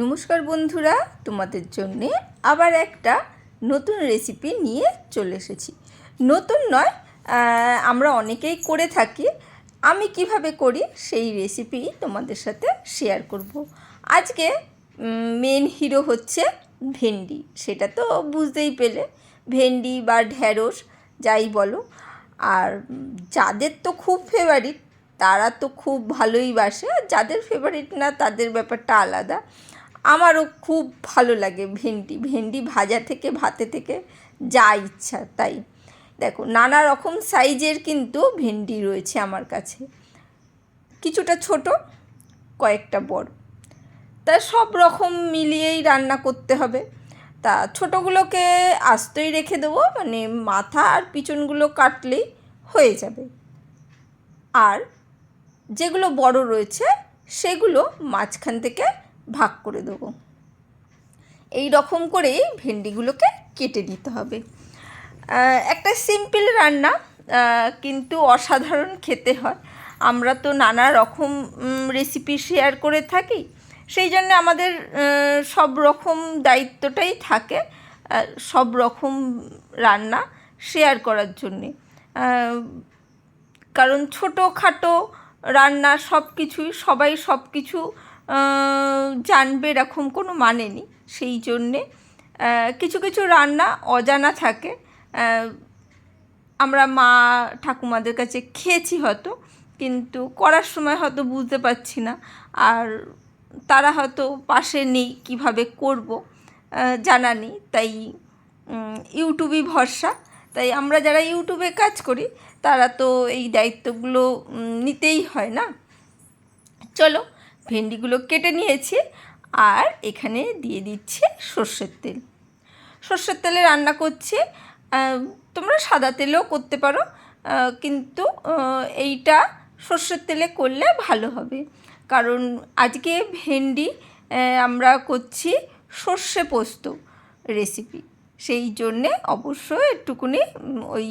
নমস্কার বন্ধুরা, তোমাদের জন্য আবার একটা নতুন রেসিপি নিয়ে চলে এসেছি। নতুন নয়, আমরা অনেকেই করে থাকি। আমি কিভাবে করি সেই রেসিপি তোমাদের সাথে শেয়ার করব। আজকে মেন হিরো হচ্ছে ভেন্ডি। সেটা তো বুঝতেই পেলে, ভেন্ডি বা ঢ্যাঁড়স যাই বলো। আর যাদের তো খুব ফেভারিট তারা তো খুব ভালোই বাসে, আর যাদের ফেভারিট না তাদের ব্যাপারটা আলাদা। আমারও খুব ভালো লাগে ভেন্ডি ভাজা থেকে ভাতে থেকে যা ইচ্ছা তাই। দেখো, নানা রকম সাইজের কিন্তু ভেন্ডি রয়েছে আমার কাছে, কিছুটা ছোট, কয়েকটা বড়। তা সব রকম মিলিয়েই রান্না করতে হবে। তা ছোটোগুলোকে আস্তই রেখে দেবো, মানে মাথা আর পিছনগুলো কাটলেই হয়ে যাবে। আর যেগুলো বড় রয়েছে সেগুলো মাঝখান থেকে ভাগ করে দেবো। এই রকম করেই ভেন্ডিগুলোকে কেটে নিতে হবে। একটা সিম্পল রান্না, কিন্তু অসাধারণ খেতে হয়। আমরা তো নানা রকম রেসিপি শেয়ার করে থাকি, সেই জন্য আমাদের সব রকম দায়িত্বটাই থাকে সব রকম রান্না শেয়ার করার জন্যে। কারণ ছোটোখাটো রান্না সবাই সব কিছু জানবে এরকম কোনো মানে নেই। সেই জন্যে কিছু কিছু রান্না অজানা থাকে। আমরা মা ঠাকুমাদের কাছে খেয়েছি হয়তো, কিন্তু করার সময় হয়তো বুঝতে পারছি না, আর তারা হয়তো পাশে নেই, কিভাবে করব জানা নেই। তাই ইউটিউবই ভরসা। তাই আমরা যারা ইউটিউবে কাজ করি তারা তো এই দায়িত্বগুলো নিতেই হয় না। চলো, ভেন্ডিগুলো কেটে নিয়েছি, আর এখানে দিয়ে দিচ্ছি সর্ষের তেল। সর্ষের তেলে রান্না করছি। তোমরা সাদা তেলেও করতে পারো, কিন্তু এইটা সর্ষের তেলে করলে ভালো হবে। কারণ আজকে ভেন্ডি আমরা করছি সর্ষে পোস্ত রেসিপি, সেই জন্যে অবশ্যই একটুকুনি ওই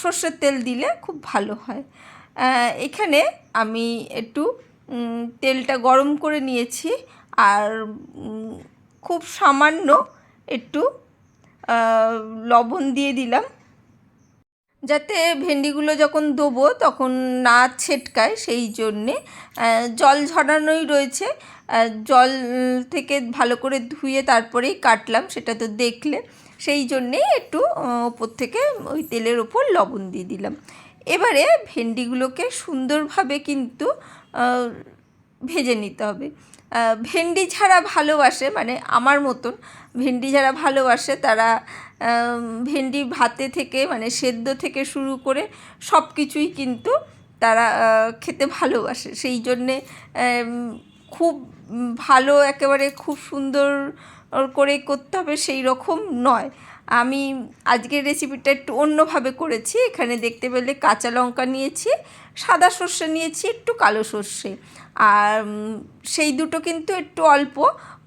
সর্ষের তেল দিলে খুব ভালো হয়। এখানে আমি একটু তেলটা গরম করে নিয়েছি, আর খুব সামান্য একটু লবণ দিয়ে দিলাম, যাতে ভেন্ডিগুলো যখন দেবো তখন না ছেটকায়। সেই জন্যে জল ঝরানোই রয়েছে, জল থেকে ভালো করে ধুয়ে তারপরেই কাটলাম, সেটা তো দেখলে। সেই জন্যেই একটু ওপর থেকে ওই তেলের ওপর লবণ দিয়ে দিলাম। এবারে ভেন্ডিগুলোকে সুন্দরভাবে কিন্তু ভেজে নিতে হবে। ভেন্ডি যারা ভালোবাসে, মানে আমার মতন ভেন্ডি যারা ভালোবাসে, তারা ভেন্ডি ভাতে থেকে, মানে সেদ্ধ থেকে শুরু করে সব কিছুই কিন্তু তারা খেতে ভালোবাসে। সেই জন্যে খুব ভালো, একেবারে খুব সুন্দর করে করতে হবে সেই রকম নয়। আমি আজকের রেসিপিটা একটু অন্যভাবে করেছি। এখানে দেখতে পেলে কাঁচা লঙ্কা নিয়েছি, সাদা সর্ষে নিয়েছি, একটু কালো সর্ষে, আর সেই দুটো কিন্তু একটু অল্প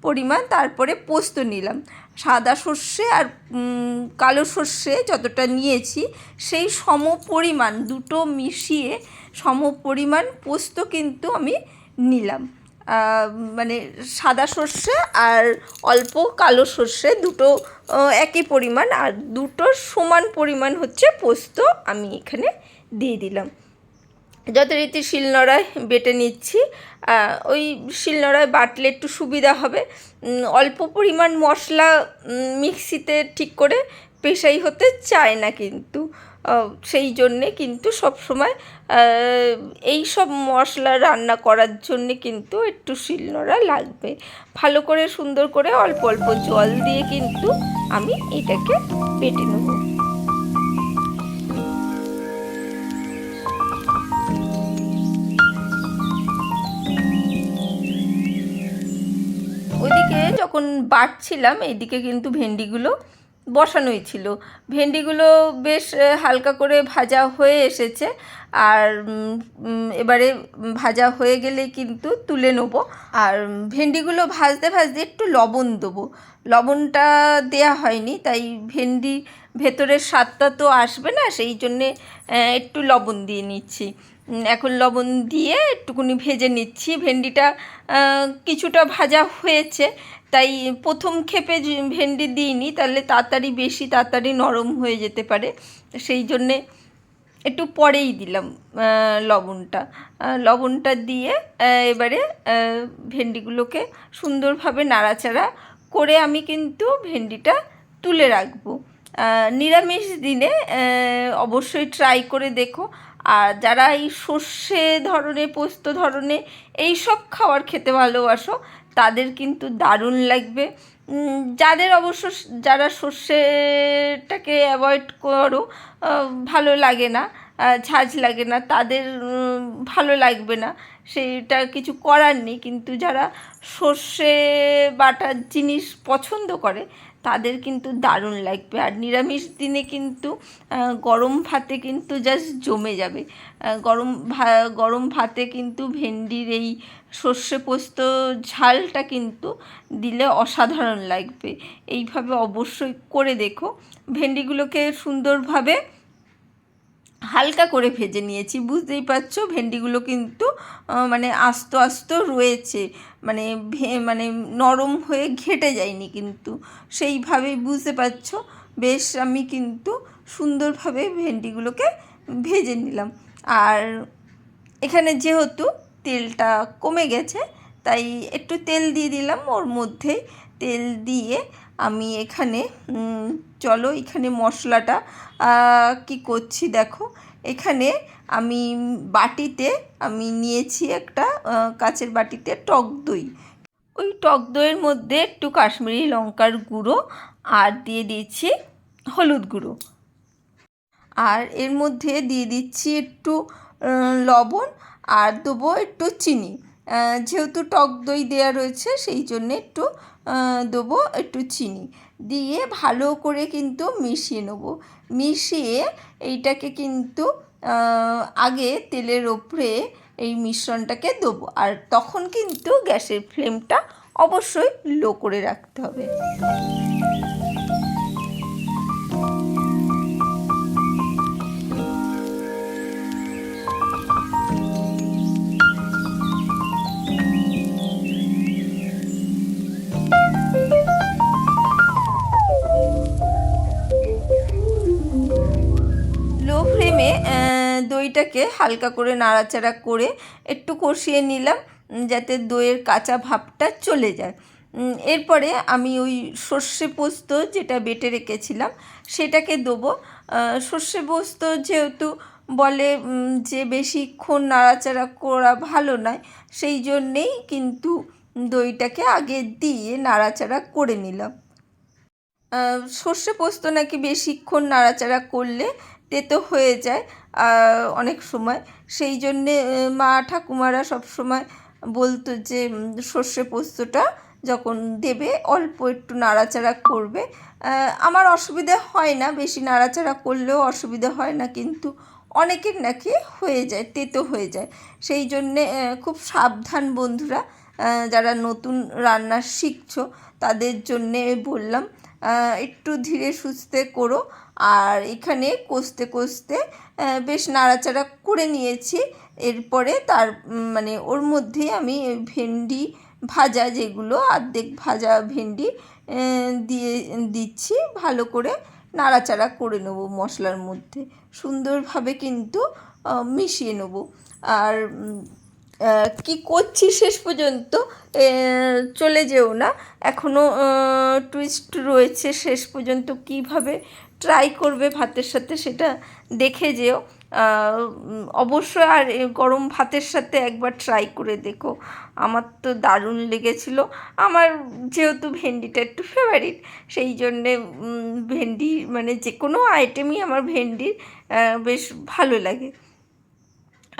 পরিমাণ। তারপরে পোস্ত নিলাম। সাদা সর্ষে আর কালো সর্ষে যতটা নিয়েছি সেই সম পরিমাণ, দুটো মিশিয়ে সম পরিমাণ পোস্ত কিন্তু আমি নিলাম। মানে সাদা সর্ষে আর অল্প কালো সর্ষে দুটো একই পরিমাণ, আর দুটো সমান পরিমাণ হচ্ছে পোস্ত আমি এখানে দিয়ে দিলাম। যথারীতি শিলনোড়ায় বেটে নিচ্ছি। ওই শিলনোড়ায় বাটলে একটু সুবিধা হবে। অল্প পরিমাণ মশলা মিক্সিতে ঠিক করে পেশাই হতে চায় না, কিন্তু সেই জন্যে কিন্তু সবসময় এই সব মশলা রান্না করার জন্যে কিন্তু একটু শিলনোড়া লাগবে। ভালো করে সুন্দর করে অল্প অল্প জল দিয়ে কিন্তু আমি এটাকে বেটে নেব। ওইদিকে যখন বাটছিলাম, এইদিকে কিন্তু ভেন্ডিগুলো বসানোই ছিল। ভেন্ডিগুলো বেশ হালকা করে ভাজা হয়ে এসেছে। আর এবারে ভাজা হয়ে গেলে কিন্তু তুলে নেব। আর ভেন্ডিগুলো ভাজতে ভাজতে একটু লবণ দেবো। লবণটা দেয়া হয়নি, তাই ভেন্ডি ভেতরের স্বাদটা তো আসবে না, সেই জন্যে একটু লবণ দিয়ে নিচ্ছি। এখন লবণ দিয়ে একটুকুনি ভেজে নিচ্ছি। ভেন্ডিটা কিছুটা ভাজা হয়েছে, তাই প্রথম ক্ষেপে ভেন্ডি দিইনি, তাহলে বেশি তাড়াতাড়ি নরম হয়ে যেতে পারে। সেই জন্যে একটু পরেই দিলাম লবণটা দিয়ে এবারে ভেন্ডিগুলোকে সুন্দরভাবে নাড়াচাড়া করে আমি কিন্তু ভেন্ডিটা তুলে রাখবো। নিরামিষ দিনে অবশ্যই ট্রাই করে দেখো। আর যারা এই সর্ষে ধরনের, পোস্ত ধরনের এই সব খাবার খেতে ভালোবাসো, তাদের কিন্তু দারুণ লাগবে। যারা সর্ষেটাকে অ্যাভয়েড করো, ভালো লাগে না, ঝাঁঝ লাগে না, তাদের ভালো লাগবে না, সেটা কিছু করার নেই। কিন্তু যারা সর্ষে বাটার জিনিস পছন্দ করে, তাদের কিন্তু দারুণ লাগবে। আর নিরামিষ দিনে কিন্তু গরম ভাতে কিন্তু জাস্ট জমে যাবে। গরম ভাতে কিন্তু ভেন্ডির এই সর্ষে পোস্ত ঝালটা কিন্তু দিলে অসাধারণ লাগবে। এইভাবে অবশ্যই করে দেখো। ভেন্ডিগুলোকে সুন্দরভাবে হালকা করে ভেজে নিয়েছি, বুঝতেই পারছো ভেন্ডিগুলো কিন্তু মানে আস্ত আস্ত রয়েছে, মানে নরম হয়ে ঘেটে যায়নি কিন্তু, সেইভাবেই বুঝতে পারছো। বেশ আমি কিন্তু সুন্দরভাবে ভেন্ডিগুলোকে ভেজে নিলাম। আর এখানে যেহেতু তেলটা কমে গেছে, তাই একটু তেল দিয়ে দিলাম ওর মধ্যেই। তেল দিয়ে আমি এখানে চলো এখানে মশলাটা কি করছি দেখো। এখানে আমি বাটিতে নিয়েছি একটা কাচের বাটিতে টক দই। ওই টক দইয়ের মধ্যে একটু কাশ্মীরি লঙ্কার গুঁড়ো আর দিয়ে দিয়েছি হলুদ গুঁড়ো। আর এর মধ্যে দিয়ে দিচ্ছি একটু লবণ, আর দেবো একটু চিনি। যেহেতু টক দই দেওয়া রয়েছে, সেই জন্যে একটু দেবো একটু চিনি দিয়ে ভালো করে কিন্তু মিশিয়ে নেব। মিশিয়ে এইটাকে কিন্তু আগে তেলের ওপরে এই মিশ্রণটাকে দেবো। আর তখন কিন্তু গ্যাসের ফ্লেমটা অবশ্যই লো করে রাখতে হবে। লো ফ্লেমে দইটাকে হালকা করে নাড়াচাড়া করে একটু কষিয়ে নিলাম, যাতে দইয়ের কাঁচা ভাবটা চলে যায়। এরপরে আমি ওই সর্ষে পোস্ত যেটা বেটে রেখেছিলাম সেটাকে দেবো। সর্ষে পোস্ত যেহেতু বলে যে বেশিক্ষণ নাড়াচাড়া করা ভালো নয়, সেই জন্যেই কিন্তু দইটাকে আগে দিয়ে নাড়াচাড়া করে নিলাম। সর্ষে পোস্ত নাকি বেশিক্ষণ নাড়াচাড়া করলে তেতো হয়ে যায় অনেক সময়, সেই জন্যে মা ঠাকুমারা সবসময় বলতো যে সর্ষে পোস্তটা যখন দেবে অল্প একটু নাড়াচাড়া করবে। আমার অসুবিধে হয় না, বেশি নাড়াচাড়া করলেও অসুবিধা হয় না, কিন্তু অনেকের নাকি হয়ে যায়, তেতো হয়ে যায়। সেই জন্যে খুব সাবধান বন্ধুরা, যারা নতুন রান্না শিখছো তাদের জন্যে বললাম, একটু ধীরে সুস্থে করো। আর এখানে কষতে কষতে বেশ নাড়াচাড়া করে নিয়েছি। এরপরে ওর মধ্যে আমি ভেন্ডি ভাজা, যেগুলো অর্ধেক ভাজা ভেন্ডি দিয়ে দিচ্ছি। ভালো করে নাড়াচাড়া করে নেবো, মশলার মধ্যে সুন্দরভাবে কিন্তু মিশিয়ে নেবো। আর কি করছি শেষ পর্যন্ত চলে যেও না, এখনও টুইস্ট রয়েছে। শেষ পর্যন্ত কিভাবে ট্রাই করবে ভাতের সাথে সেটা দেখে যেও অবশ্যই। আর গরম ভাতের সাথে একবার ট্রাই করে দেখো, আমার তো দারুণ লেগেছিলো। আমার যেহেতু ভেন্ডিটা একটু ফেভারিট, সেই জন্যে ভেন্ডি যে কোনো আইটেমই আমার ভেন্ডির বেশ ভালো লাগে।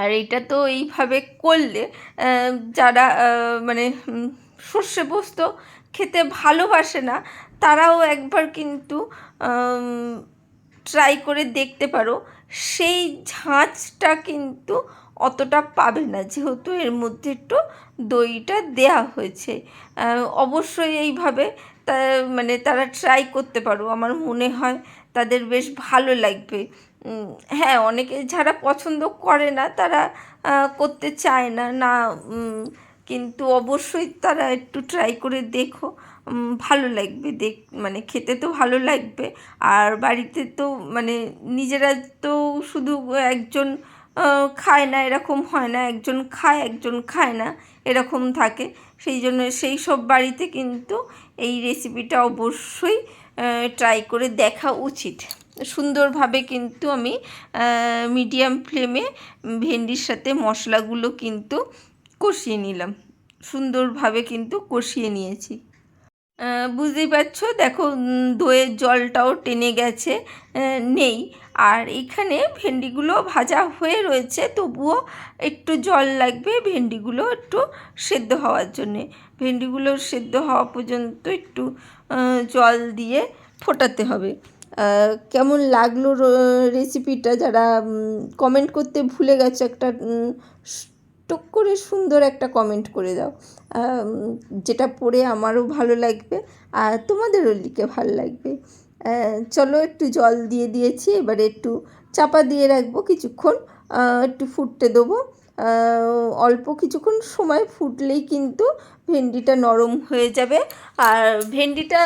আর এটা তো এইভাবে করলে যারা সর্ষে পোস্ত খেতে ভালোবাসে না তারাও একবার কিন্তু ট্রাই করে দেখতে পারো। সেই ঝাঁঝটা কিন্তু অতটা পাবে না, যেহেতু এর মধ্যে একটু দইটা দেয়া হয়েছে। অবশ্যই এইভাবে তা মানে তারা ট্রাই করতে পারো, আমার মনে হয় তাদের বেশ ভালো লাগবে। হ্যাঁ, অনেকে যারা পছন্দ করে না তারা করতে চায় না না, কিন্তু অবশ্যই তারা একটু ট্রাই করে দেখো, ভালো লাগবে মানে খেতে তো ভালো লাগবে। আর বাড়িতে তো মানে নিজেরা তো শুধু একজন খায় না এরকম হয় না, একজন খায় একজন খায় না এরকম থাকে। সেই জন্য সেই সব বাড়িতে কিন্তু এই রেসিপিটা অবশ্যই ট্রাই করে দেখা উচিত। সুন্দরভাবে কিন্তু আমি মিডিয়াম ফ্লেমে ভেন্ডির সাথে মশলাগুলো কিন্তু কষিয়ে নিলাম, সুন্দরভাবে কিন্তু কষিয়ে নিয়েছি। বুঝতেই পারছো, দেখো দইয়ের জলটাও টেনে গেছে, নেই। আর এখানে ভেন্ডিগুলো ভাজা হয়ে রয়েছে, তবুও একটু জল লাগবে ভেন্ডিগুলো একটু সেদ্ধ হওয়ার জন্যে। ভেন্ডিগুলো সেদ্ধ হওয়া পর্যন্ত একটু জল দিয়ে ফোটাতে হবে। কেমন লাগলো রেসিপিটা, যারা কমেন্ট করতে ভুলে গেছো একটা টুক করে সুন্দর একটা কমেন্ট করে দাও, যেটা পড়ে আমারও ভালো লাগবে আর তোমাদেরও লিখে ভালো লাগবে। চলো, একটু জল দিয়ে দিয়েছি, এবারে একটু চাপা দিয়ে রাখবো কিছুক্ষণ, একটু ফুটতে দেবো। অল্প কিছুক্ষণ সময় ফুটলেই কিন্তু ভেন্ডিটা নরম হয়ে যাবে। আর ভেন্ডিটা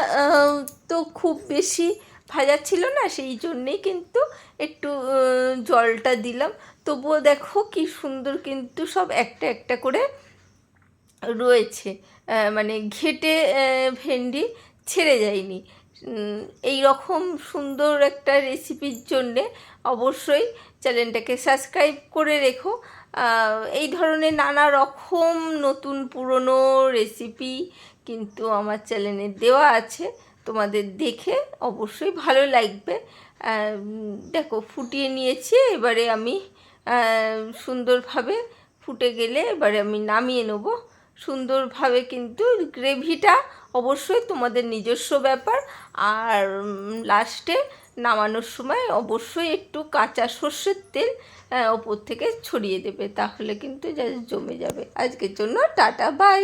তো খুব বেশি ভাজা ছিল না, সেই জন্যেই কিন্তু একটু জলটা দিলাম। তবুও দেখো কি সুন্দর কিন্তু সব একটা একটা করে রয়েছে, মানে ঘেটে ভেন্ডি ছেড়ে যায়নি। এই রকম সুন্দর একটা রেসিপির জন্যে অবশ্যই চ্যানেলটাকে সাবস্ক্রাইব করে রেখো। এই ধরনের নানা রকম নতুন পুরনো রেসিপি কিন্তু আমার চ্যানেলে দেওয়া আছে, তোমাদের দেখে অবশ্যই ভালো লাগবে। দেখো ফুটিয়ে নিয়েছি, এবারে আমি সুন্দরভাবে ফুটে গেলে এবারে আমি নামিয়ে নেব। সুন্দরভাবে কিন্তু গ্রেভিটা অবশ্যই তোমাদের নিজস্ব ব্যাপার। আর লাস্টে নামানোর সময় অবশ্যই একটু কাঁচা সর্ষের তেল ওপর থেকে ছড়িয়ে দেবে, তাহলে কিন্তু যা জমে যাবে। আজকের জন্য টাটা, বাই।